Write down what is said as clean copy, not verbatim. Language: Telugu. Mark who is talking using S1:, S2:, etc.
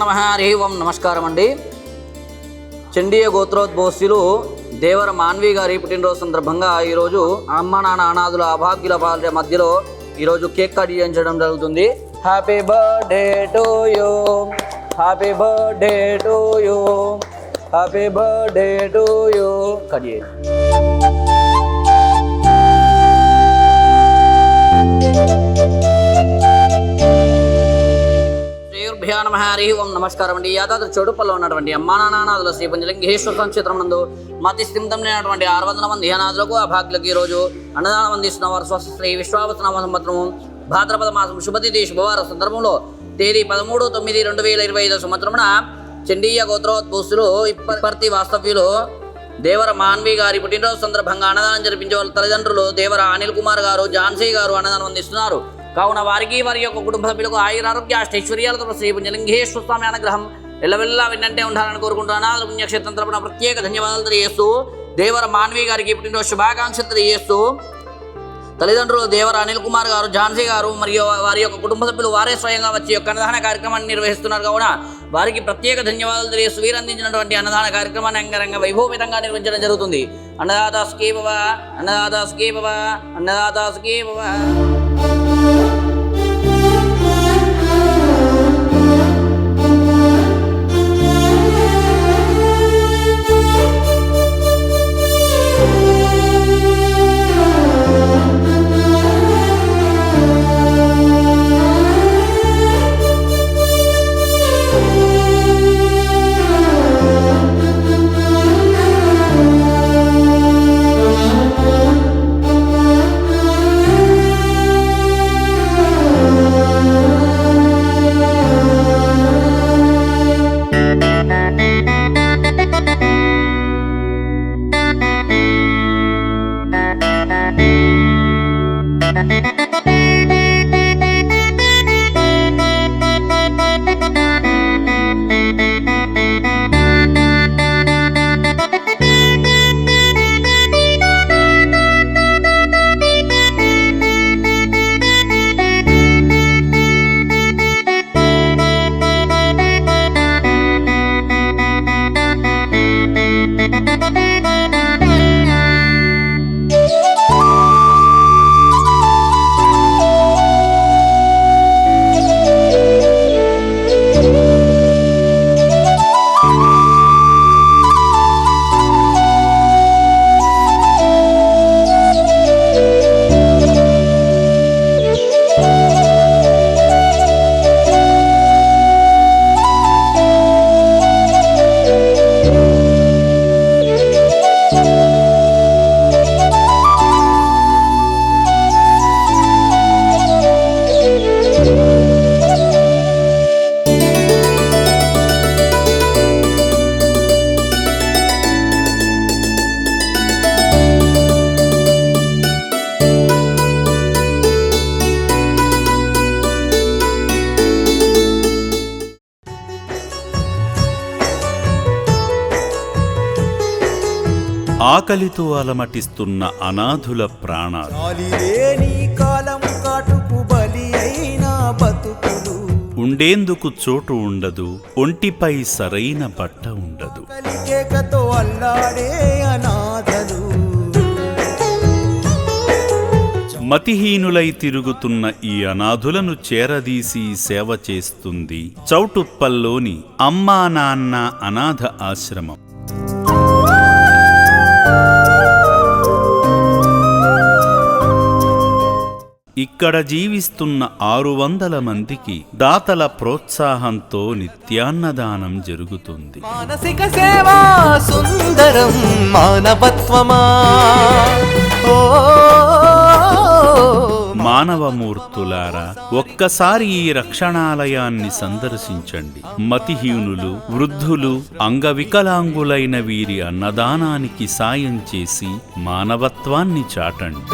S1: నమః. హరి ఓం. నమస్కారం అండి. చండీయ గోత్రోద్భవస్తులు దేవర మాన్వి గారి పుట్టినరోజు సందర్భంగా ఈరోజు అమ్మ నాన్న అనాథుల అభాగ్యుల పాల మధ్యలో ఈరోజు కేక్ కట్ చేయించడం జరుగుతుంది. Happy birthday to you, happy birthday to you, happy birthday to you. Cut చేయండి. హరి ఓం. నమస్కారం అండి. యాదాద్రి చోడుపల్లో ఉన్నటువంటి అమ్మా నానాదుల శ్రీ పంచలింగేశ్వర సంక్షేత్రం నందు మతి స్థిమితమైనటువంటి 600 మంది అనాథులకు అభాగ్యులకు ఈరోజు అన్నదానం అందిస్తున్న వారు స్వస్థ శ్రీ విశ్వావసనామ సంవత్సరము భాద్రపద మాసం శుభతిథి శుభవార సందర్భంలో తేదీ 13/9/2025 సంవత్సరమున చండీయ గోత్రోద్భవస్తులు ఇప్పటి వాస్తవ్యులు దేవర మాన్వి గారి పుట్టినరోజు సందర్భంగా అన్నదానం జరిపించే వాళ్ళ తల్లిదండ్రులు దేవర అనిల్ కుమార్ గారు, ఝాన్సీ గారు అన్నదానం అందిస్తున్నారు. కావున వారికి వారి యొక్క కుటుంబ సభ్యులకు ఆయురారోగ్య అష్టైశ్వర్యాలతో శ్రీ పుంజలింగేశ్వర స్వామి అనుగ్రహం ఎల్లవెల్లా విన్నంటే ఉండాలని కోరుకుంటున్నాను. పుణ్యక్షేత్రం తరపున ప్రత్యేక ధన్యవాదాలు తెలియజేస్తూ దేవర మాన్వి గారికి పుట్టినరోజు శుభాకాంక్షలు తెలియజేస్తూ తల్లిదండ్రులు దేవర అనిల్ కుమార్ గారు, ఝాన్సీ గారు మరియు వారి యొక్క కుటుంబ సభ్యులు వారే స్వయంగా వచ్చి యొక్క అన్నదాన కార్యక్రమాన్ని నిర్వహిస్తున్నారు. కావున వారికి ప్రత్యేక ధన్యవాదాలు తెలియజేస్తూ వీరందించినటువంటి అన్నదాన కార్యక్రమాన్ని అంగరంగ వైభవపేతంగా నిర్వహించడం జరుగుతుంది. అన్నదాదాస్కి భవ, అన్నదాదాస్కి భవ, అన్నదాదాస్కి భవ.
S2: ఆకలితో అలమటిస్తున్న అనాథుల ప్రాణాలు, ఉండేందుకు చోటు ఉండదు, ఒంటిపై సరైన బట్ట ఉండదు. మతిహీనులై తిరుగుతున్న ఈ అనాథులను చేరదీసి సేవ చేస్తుంది చౌటుప్పల్లోని అమ్మా నాన్న అనాథ ఆశ్రమం. ఇక్కడ జీవిస్తున్న 600 మందికి దాతల ప్రోత్సాహంతో నిత్యాన్నదానం జరుగుతుంది.
S3: మానసిక సేవా సుందరం మానవత్వమా,
S2: మానవమూర్తులారా, ఒక్కసారి ఈ రక్షణాలయాన్ని సందర్శించండి. మతిహీనులు, వృద్ధులు, అంగవికలాంగులైన వీరి అన్నదానానికి సాయం చేసి మానవత్వాన్ని చాటండి.